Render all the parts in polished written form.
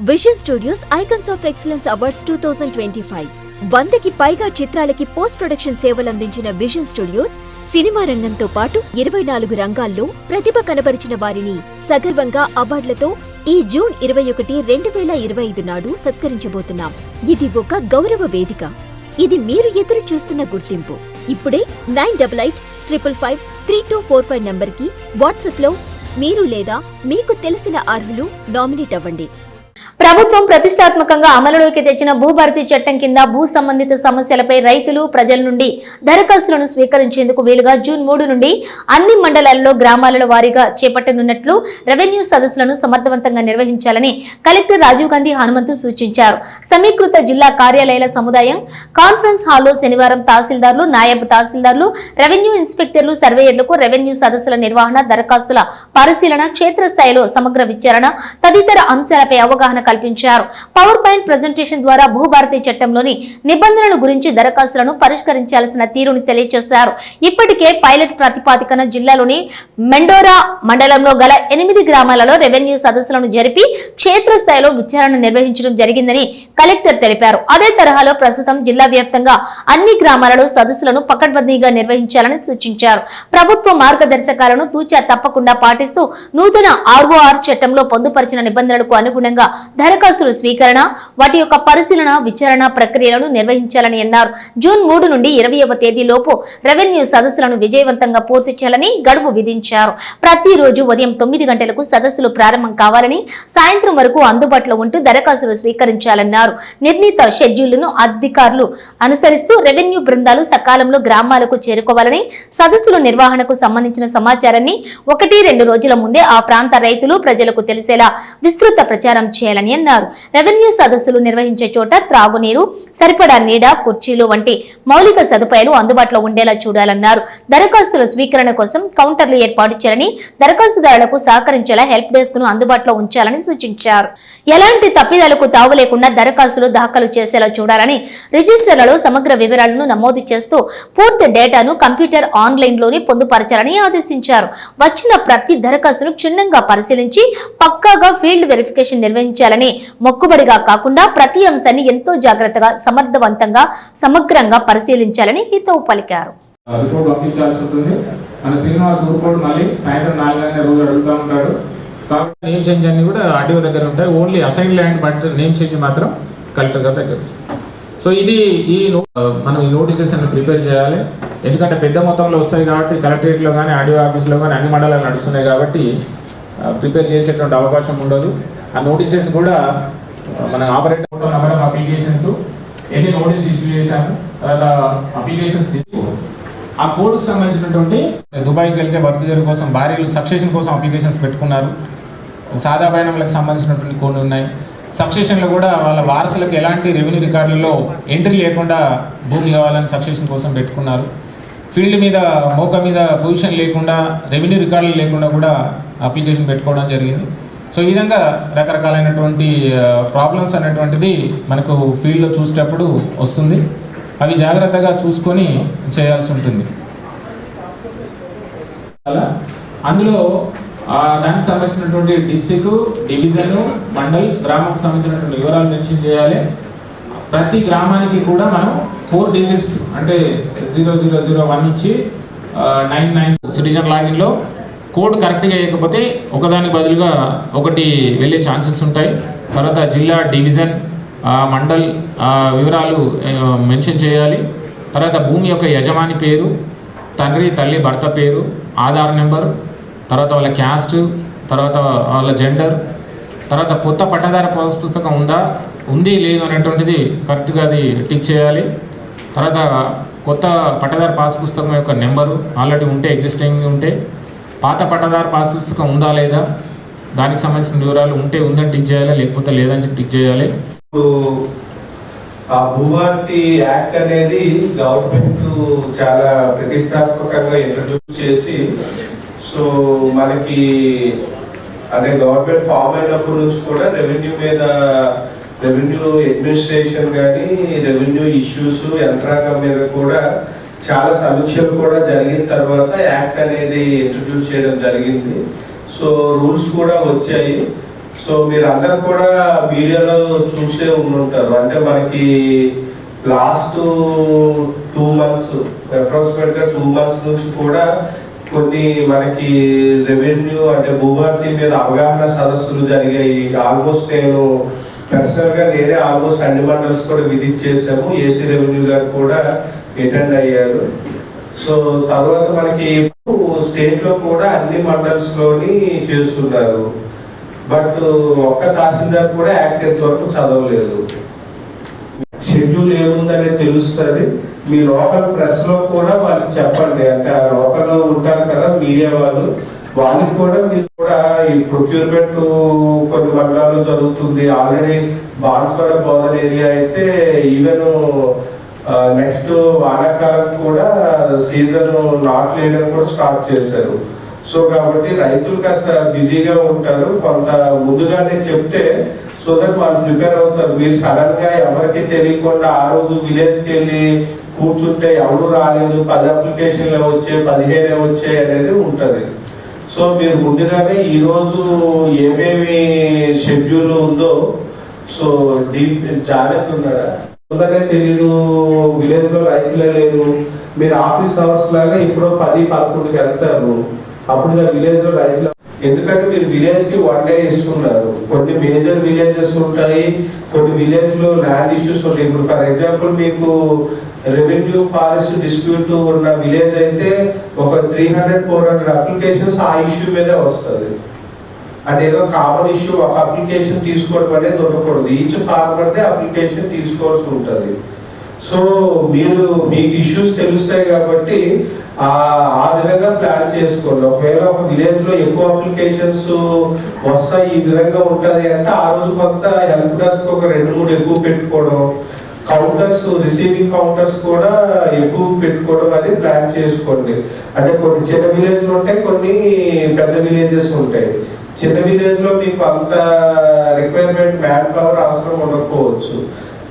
Vision studios icons of excellence awards 2025 100కి పైగా చిత్రాలకి post production సేవలు అందించిన విజన్ స్టూడియోస్ సినిమా రంగంతో పాటు 24 రంగాల్లో ప్రతిభ కనబరిచిన వారిని సగర్వంగా అవార్డులతో ఈ జూన్ 21, 2025 నాడు సత్కరించబోతున్నాం. ఇది ఒక గౌరవ వేదిక. ఇది మీరు ఎదురు చూస్తున్న గుర్తింపు. ఇప్పుడే 9855553245 నంబర్కి వాట్సాప్లో మీరు లేదా మీకు తెలిసిన అర్హులు నామినేట్ అవ్వండి. ప్రభుత్వం ప్రతిష్టాత్మకంగా అమలులోకి తెచ్చిన భూభర్తీ చట్టం కింద భూ సంబంధిత సమస్యలపై రైతులు ప్రజల నుండి దరఖాస్తులను స్వీకరించేందుకు వీలుగా జూన్ 3 నుండి అన్ని మండలాల్లో గ్రామాల వారీగా చేపట్టనున్నట్లు రెవెన్యూ సదస్సులను సమర్థవంతంగా నిర్వహించాలని కలెక్టర్ రాజీవ్ గాంధీ హనుమంతు సూచించారు. సమీకృత జిల్లా కార్యాలయాల సముదాయం కాన్ఫరెన్స్ హాల్లో శనివారం తహసీల్దార్లు, నాయబ్ తహసీల్దార్లు, రెవెన్యూ ఇన్స్పెక్టర్లు, సర్వేయర్లకు రెవెన్యూ సదస్సుల నిర్వహణ, దరఖాస్తుల పరిశీలన, క్షేత్రస్థాయిలో సమగ్ర విచారణ తదితర అంశాలపై అవగాహన కల్పించారు. పవర్ పాయింట్ ప్రెజెంటేషన్ ద్వారా భూభారతి చట్టంలోని నిబంధనల గురించి దరఖాస్తులను పరిష్కరించాల్సిన తీరుని తెలియజేశారు. ఇప్పటికే పైలట్ ప్రతిపాదికన జిల్లాలోని మెండోరా మండలంలో గల 8 గ్రామాలలో రెవెన్యూ సదస్సులను జరిపి క్షేత్రస్థాయిలో విచారణ నిర్వహించడం జరిగిందని కలెక్టర్ తెలిపారు. అదే తరహాలో ప్రస్తుతం జిల్లా వ్యాప్తంగా అన్ని గ్రామాలలో సదస్సులను పకడ్బందీగా నిర్వహించాలని సూచించారు. ప్రభుత్వ మార్గదర్శకాలను తూచా తప్పకుండా పాటిస్తూ నూతన ఆర్ఓఆర్ చట్టంలో పొందుపరిచిన నిబంధనలకు అనుగుణంగా దరఖాస్తుల స్వీకరణ, వాటి యొక్క పరిశీలన, విచారణ ప్రక్రియలను నిర్వహించాలని అన్నారు. జూన్ 3 నుండి 20వ తేదీలోపు రెవెన్యూ సదస్సులను విజయవంతంగా పూర్తి చేయాలని గడువు విధించారు. ప్రతిరోజు ఉదయం 9 గంటలకు సదస్సులు ప్రారంభం కావాలని, సాయంత్రం వరకు అందుబాటులో ఉంటూ దరఖాస్తులు స్వీకరించాలన్నారు. నిర్ణీత షెడ్యూల్ను అధికారులు అనుసరిస్తూ రెవెన్యూ బృందాలు సకాలంలో గ్రామాలకు చేరుకోవాలని, సదస్సుల నిర్వహణకు సంబంధించిన సమాచారాన్ని 1-2 రోజుల ముందే ఆ ప్రాంత రైతులు, ప్రజలకు తెలిసేలా విస్తృత ప్రచారం చేయాలని అన్నారు. రెవెన్యూ సదస్సులు నిర్వహించే చోట త్రాగునీరు, సరిపడా నీడ, కుర్చీలు వంటి మౌలిక సదుపాయాలు అందుబాటులో ఉండేలా చూడాలన్నారు. దరఖాస్తుల స్వీకరణ కోసం కౌంటర్లు ఏర్పాటు చేయాలని, దరఖాస్తుదారులకు సహకరించేలా హెల్ప్ డెస్క్ ను అందుబాటులో ఉంచాలని సూచించారు. ఎలాంటి తప్పిదాలకు తావు లేకుండా దరఖాస్తులు దాఖలు చేసేలా చూడాలని, రిజిస్టర్లలో సమగ్ర వివరాలను నమోదు చేస్తూ పూర్తి డేటాను కంప్యూటర్ ఆన్లైన్ లోని పొందుపరచాలని ఆదేశించారు. వచ్చిన ప్రతి దరఖాస్తును క్షుణ్ణంగా పరిశీలించి పక్కాగా ఫీల్డ్ వెరిఫికేషన్ నిర్వహించాలని, మొక్కుబడిగా కాకుండా ప్రతి అంశాన్ని ఎంతో జాగ్రత్తగా, సమర్థవంతంగా, సమగ్రంగా పరిశీలించాలని హితవు పలికారు. నేమ్ చేంజ్ అన్ని కూడా ఆర్డీఓ దగ్గర ఉంటాయి. Only assign land but name change మాత్రం కలెక్టర్ గారి దగ్గర. సో ఇది మనం ఈ నోటీసెస్ అన్ని ప్రిపేర్ చేయాలి. ఎందుకంటే పెద్ద మొత్తంలో వస్తాయి కాబట్టి కలెక్టరేట్లో కానీ ఆర్డీఓ ఆఫీస్లో కానీ అన్ని మండలాలు నడుస్తున్నాయి కాబట్టి ప్రిపేర్ చేసేటువంటి అవకాశం ఉండదు. ఆ నోటీసెస్ కూడా మన ఆపరేటర్ నెంబర్ ఆఫ్ అప్లికేషన్స్, ఎన్ని నోటీస్ ఇష్యూ చేశాము, తర్వాత అప్లికేషన్స్ తీసుకోవాలి. ఆ కోడ్కు సంబంధించినటువంటి దుబాయ్కి వెళ్తే వర్క్ జరిగే కోసం భార్యలు సబ్స్టేషన్ కోసం అప్లికేషన్స్ పెట్టుకున్నారు. సాదా బయనంలకు సంబంధించినటువంటి కొన్ని ఉన్నాయి. సబ్స్టేషన్లో కూడా వాళ్ళ వారసులకు ఎలాంటి రెవెన్యూ రికార్డులలో ఎంట్రీ లేకుండా భూమి కావాలని సబ్స్టేషన్ కోసం పెట్టుకున్నారు. ఫీల్డ్ మీద మోక మీద పొజిషన్ లేకుండా, రెవెన్యూ రికార్డులు లేకుండా కూడా అప్లికేషన్ పెట్టుకోవడం జరిగింది. సో ఈ విధంగా రకరకాలైనటువంటి ప్రాబ్లమ్స్ అనేటువంటిది మనకు ఫీల్డ్లో చూసేటప్పుడు వస్తుంది. అవి జాగ్రత్తగా చూసుకొని చేయాల్సి ఉంటుంది. అందులో దానికి సంబంధించినటువంటి డిస్టిక్, డివిజన్, మండల్, గ్రామానికి సంబంధించినటువంటి వివరాలు మెన్షన్ చేయాలి. ప్రతి గ్రామానికి కూడా మనం 4 డిజిట్స్ అంటే 0001 నుంచి 99 సిటిజన్ లాగిన్లో కోడ్ కరెక్ట్గా వేయకపోతే ఒకదానికి బదులుగా ఒకటి వెళ్ళే ఛాన్సెస్ ఉంటాయి. తర్వాత జిల్లా, డివిజన్, మండల్ వివరాలు మెన్షన్ చేయాలి. తర్వాత భూమి యొక్క యజమాని పేరు, తండ్రి, తల్లి, భర్త పేరు, ఆధార్ నెంబర్, తర్వాత వాళ్ళ క్యాస్ట్, తర్వాత వాళ్ళ జెండర్, తర్వాత కొత్త పట్టదార పాస్ పుస్తకం ఉంది లేదు అనేటువంటిది కరెక్ట్గా అది టిక్ చేయాలి. తర్వాత కొత్త పట్టదార పాస్ పుస్తకం యొక్క నెంబరు ఆల్రెడీ ఉంటే, ఎగ్జిస్టింగ్ ఉంటే, పాత పట్టదార పాస్ పుస్తకం ఉందా లేదా దానికి సంబంధించిన వివరాలు ఉందని టిక్ చేయాలి, లేకపోతే లేదని టిక్ చేయాలి. ఆ భూభారతి యాక్ట్ అనేది గవర్నమెంట్ చాలా ప్రతిష్టాత్మకంగా ఇంట్రడ్యూస్ చేసి, సో మనకి అనే గవర్నమెంట్ ఫామ్ అయినప్పటి నుంచి కూడా రెవెన్యూ అడ్మినిస్ట్రేషన్ కానీ, రెవెన్యూ ఇష్యూస్ యంత్రాంగం మీద కూడా చాలా సమీక్షలు కూడా జరిగిన తర్వాత యాక్ట్ అనేది ఇంట్రడ్యూస్ చేయడం జరిగింది. సో రూల్స్ కూడా వచ్చాయి. సో మీరు అందరూ కూడా వీడియోలో చూసే ఉండుంటారు. అంటే మనకి లాస్ట్ 2 months అప్రాక్సిమేట్గా 2 months నుంచి కూడా కొన్ని మనకి రెవెన్యూ అంటే భూభారతి మీద అవగాహన సదస్సులు జరిగాయి. ఆల్మోస్ట్ నేనే ఆల్మోస్ట్ అన్ని మండల్స్ కూడా విజిట్ చేసాము. ఏసీ రెవెన్యూ గారు కూడా అటెండ్ అయ్యారు. సో తర్వాత మనకి స్టేట్ లో కూడా అన్ని మండల్స్ లోని చేస్తున్నారు. బట్ ఒక్క తహసీల్దార్ కూడా యాక్ట్ ఎంతవరకు చదవలేదు. షెడ్యూల్ ఏముందనేది తెలుస్తుంది. మీ లోకల్ ప్రెస్ లో కూడా వాళ్ళకి చెప్పండి. అంటే ఆ లోకల్ ఉంటారు కదా మీడియా వాళ్ళకి కూడా మీరు కూడా ఈ ప్రొక్యూర్మెంట్ కొన్ని మండలాల్లో జరుగుతుంది. ఆల్రెడీ బాన్స్వాడ బోర్డర్ ఏరియా అయితే ఈవెన్ నెక్స్ట్ వానాకాలం కూడా సీజన్ నాట్ లేదని కూడా స్టార్ట్ చేశారు. సో కాబట్టి రైతులు కాస్త బిజీగా ఉంటారు. కొంత ముందుగానే చెప్తే సో దట్ వాళ్ళు ప్రిపేర్ అవుతారు. మీరు సడన్ గా ఎవరికి తెలియకుండా ఆ రోజు విలేజ్కి వెళ్ళి కూర్చుంటే ఎవరు రాలేదు, 10 అప్లికేషన్లు వచ్చాయి, 15 వచ్చాయి అనేది ఉంటుంది. సో మీరు ముందుగానే ఈరోజు ఏమేమి షెడ్యూల్ ఉందో సో డీప్ జాగ్రత్త ఉన్నారా ముందుగానే తెలీదు. విలేజ్ లో రైతులే లేరు. మీరు ఆఫీస్ అవర్స్ లాగా ఇప్పుడు 10-11కి వెళ్తారు. అప్పుడు విలేజ్ లో రైతులు ఎందుకంటే మీరు విలేజ్ కి 1 day ఇస్తున్నారు. కొన్ని మేజర్ విలేజెస్ ఉంటాయి, కొన్ని విలేజ్ లో ల్యాండ్ ఇష్యూస్ ఉంటాయి. ఇప్పుడు ఫర్ ఎగ్జాంపుల్ మీకు రెవెన్యూ ఫారెస్ట్ డిస్ప్యూట్ ఉన్న విలేజ్ అయితే ఒక 300-400 అప్లికేషన్స్ ఆ ఇష్యూ మీదే వస్తుంది. అంటే ఏదో కామన్ ఇష్యూ ఒక అప్లికేషన్ తీసుకోవడం అనేది ఉండకూడదు. ఈచ్ ఫార్మర్దే అప్లికేషన్ తీసుకోవాల్సి ఉంటుంది. సో మీకు ఇష్యూస్ తెలుస్తాయి కాబట్టి ఆ విధంగా ప్లాన్ చేసుకోండి. ఒకవేళ ఒక విలేజ్ లో ఎక్కువ అప్లికేషన్స్ వస్తాయి, ఈ విధంగా ఉంటది అంటే ఆ రోజు కొంత హెల్ప్ డెస్క్ ఒక 2-3 ఎక్కువ పెట్టుకోవడం, కౌంటర్స్ రిసీవింగ్ కౌంటర్స్ కూడా ఎక్కువ పెట్టుకోవడం అది ప్లాన్ చేసుకోండి. అంటే కొన్ని చిన్న విలేజ్లు ఉంటాయి, కొన్ని పెద్ద విలేజెస్ ఉంటాయి. చిన్న విలేజ్ లో మీకు అంత రిక్వైర్మెంట్ మ్యాన్ పవర్ అవసరం ఉండకపోవచ్చు.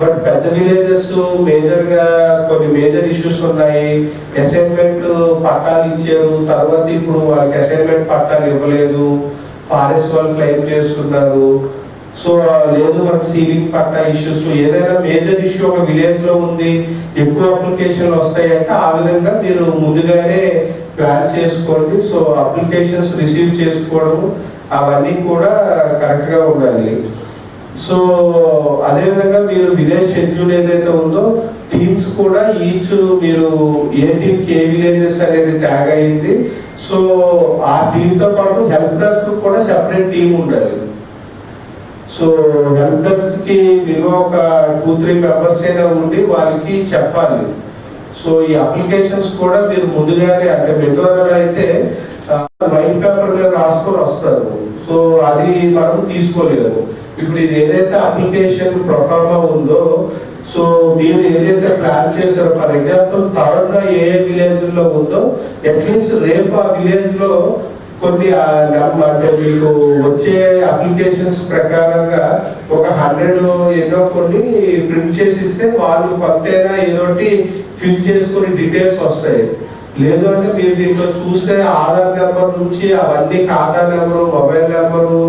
బట్ పెద్ద విలేజెస్ మేజర్ గా కొన్ని మేజర్ ఇష్యూస్ ఉన్నాయి. అసైన్మెంట్ పట్టాలు ఇచ్చారు, తర్వాత ఇప్పుడు వాళ్ళకి అసైన్మెంట్ పట్టాలు ఇవ్వలేదు, ఫారెస్ట్ వాళ్ళు క్లెయిమ్ చేస్తున్నారు. సో లేదు మనకి సీలింగ్ పట్టా ఇష్యూస్, ఏదైనా మేజర్ ఇష్యూ ఒక విలేజ్ లో ఉంది, ఎక్కువ అప్లికేషన్లు వస్తాయంటే ఆ విధంగా మీరు ముందుగానే ప్లాన్ చేసుకోండి. సో అప్లికేషన్స్ రిసీవ్ చేసుకోవడం అవన్నీ కూడా కరెక్ట్ గా ఉండాలి. సో అదేవిధంగా మీరు విలేజ్ షెడ్యూల్ ఏదైతే ఉందో టీమ్స్ కూడా ఈచ్ మీరు ఏ టీంకి ఏ విలేజెస్ అనేది ట్యాగ్ అయింది. సో ఆ టీంతో పాటు హెల్ప్ డెస్క్ కూడా సెపరేట్ టీం ఉండాలి. సో హెల్ప్ డెస్క్ కి మీరు ఒక 2-3 మెంబర్స్ అయినా ఉండి వాళ్ళకి చెప్పాలి. సో ఈ అప్లికేషన్స్ కూడా మీరు ముందుగానే అంటే మెట్రోలో అయితే వైట్ పేపర్ మీద రాసుకొని వస్తారు. సో అది మనం తీసుకోలేదు. ఇప్పుడు ఇది ఏదైతే అప్లికేషన్ ప్రొఫార్మా ఉందో సో మీరు ఏదైతే ప్లాన్ చేశారో for example third A village లో ఉందో అట్లీస్ట్ రేపు ఆ విలేజ్ లో కొన్ని అంటే మీకు వచ్చే అప్లికేషన్స్ ప్రకారంగా ఒక 100 ఎన్నో కొన్ని ప్రింట్ చేసి ఇస్తే వాళ్ళు కొత్తగా ఏదోటి ఫిల్ చేసుకుని డీటెయిల్స్ వస్తాయి. లేదు అంటే మీరు దీంట్లో చూస్తే ఆధార్ నెంబర్ నుంచి అవన్నీ ఖాతా నెంబరు, మొబైల్ నెంబరు,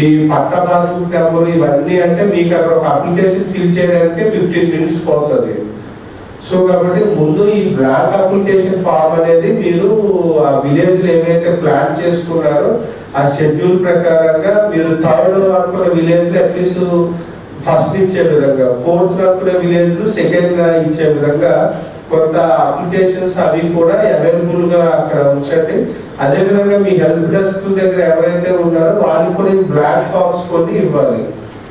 ఈ పట్టా పాస్బుక్ నెంబరు ఇవన్నీ అంటే మీకు అక్కడ ఒక అప్లికేషన్ ఫిల్ చేయడానికి 15 minutes పోతుంది. సో కాబట్టి ముందు ఈ బ్లాంక్ అప్లికేషన్ ఫామ్ అనేది మీరు ఆ విలేజ్ లో ఏవైతే ప్లాన్ చేసుకున్నారో ఆ షెడ్యూల్ ప్రకారంగా మీరు థర్డ్ అనుకున్న విలేజ్ లో అట్లీస్ట్ ఫస్ట్ ఇచ్చే విధంగా, ఫోర్త్ అనుకునే విలేజ్ లో సెకండ్ గా ఇచ్చే విధంగా కొంత అప్లికేషన్స్ అవి కూడా అవైలబుల్ గా అక్కడ ఉంచండి. అదే విధంగా మీ హెల్ప్ డెస్క్ దగ్గర ఎవరైతే ఉన్నారో వాళ్ళకి కొన్ని బ్లాంక్ ఫామ్స్ కొన్ని ఇవ్వాలి.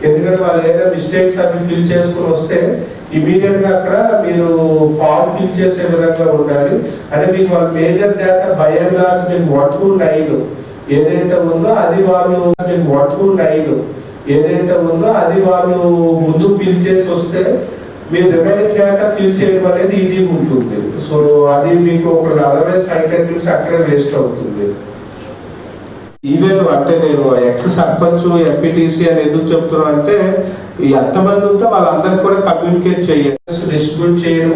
ఎందుకంటే వాళ్ళు ఏదైనా మిస్టేక్స్ అవి ఫిల్ చేసుకుని వస్తే ఇమీడియట్ గా అక్కడ మీరు ఫామ్ ఫిల్ చేసే విధంగా ఉండాలి. అంటే మీకు వాళ్ళ major data by and large మీకు 1 to 9 ఏదైతే ఉందో అది వాళ్ళు 1 to 9 ఏదైతే ఉందో అది వాళ్ళు ముందు ఫిల్ చేసి వస్తే మీరు రిమైనింగ్ డేటా ఫిల్ చేయడం అనేది ఈజీగా ఉంటుంది. సో అది మీకు ఒక అదర్వైజ్ 5-10 minutes అక్కడే వేస్ట్ అవుతుంది. ఈవెన్ అంటే నేను ఎక్స్ సర్పంచ్ ఎంపీటీసీ అని ఎందుకు చెప్తున్నా అంటే ఎంతమంది ఉంటే వాళ్ళందరికీ కూడా కమ్యూనికేట్ చేయాలి, డిస్ట్రిబ్యూట్ చేయడం.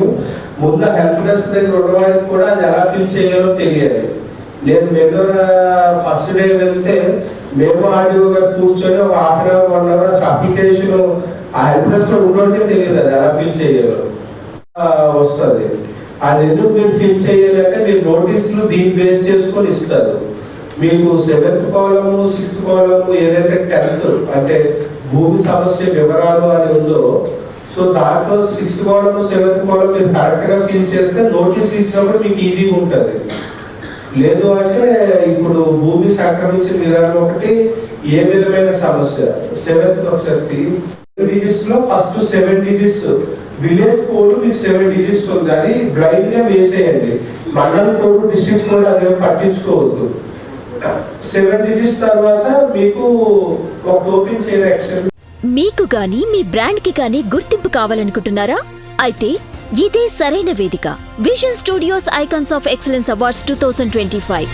ముందు హెల్ప్ డెస్క్ దగ్గర ఉన్నవారికి కూడా అది ఎలా ఫిల్ చేయాలో తెలియాలి. నేను మెదూర ఫస్ట్ డే వెళ్తే మేము ఆడియో గారు కూర్చొని ఒక half an hour 1 hour application ఆ హెల్ప్లెస్ లో ఉన్నోడికే తెలియదు అది ఎలా ఫిల్ చేయాలో వస్తుంది. అది ఎందుకు మీరు ఫిల్ చేయాలంటే మీరు నోటీసులు దీన్ని బేస్ చేసుకొని ఇస్తారు. మీకు 7th కాలము 6th కాలము ఏదైతే 10th అంటే భూమి సమస్య వివరాలు అని ఉందో, సో దాంట్లో 6th కాలము 7th కాలం మీరు కరెక్ట్ గా ఫిల్ చేస్తే నోటీస్ ఇచ్చినప్పుడు మీకు ఈజీగా ఉంటుంది. లేదు అంటే ఇప్పుడు భూమి సంక్రమించిన విధానం ఒకటి ఏ విధమైన సమస్య 7th ఒకసారి డిజిట్స్ లో ఫస్ట్ 7 డిజిట్స్ విలేజ్ కోడ్ మీకు 7 డిజిట్స్ ఉంది, అది బ్లైండ్ గా వేసేయండి. మండలం కోడ్ డిస్ట్రిక్ట్ కోడ్ అదే పట్టించుకోవద్దు. 7 డిజిట్స్ తర్వాత మీకు ఒక ఓపెన్ చేయడం ఎక్సెల్. మీకు గాని మీ బ్రాండ్ కి గాని గుర్తింపు కావాలనుకుంటున్నారా? అయితే ఇదే సరైన వేదిక. Vision studios icons of excellence awards 2025.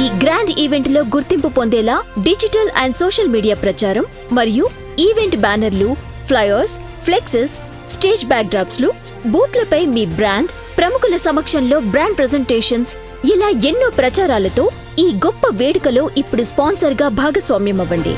ఈ గ్రాండ్ ఈవెంట్ లో గుర్తింపు పొందేలా డిజిటల్ అండ్ సోషల్ మీడియా ప్రచారం మరియు ఈవెంట్ బ్యానర్లు, flyers, plexus, stage back drops లు, బూత్లపై మీ బ్రాండ్, ప్రముఖుల సమక్షంలో బ్రాండ్ ప్రెజెంటేషన్స్, ఇలా ఎన్నో ప్రచారాలతో ఈ గొప్ప వేడుకలో ఇప్పుడు స్పాన్సర్ గా భాగస్వామ్యం అవ్వండి.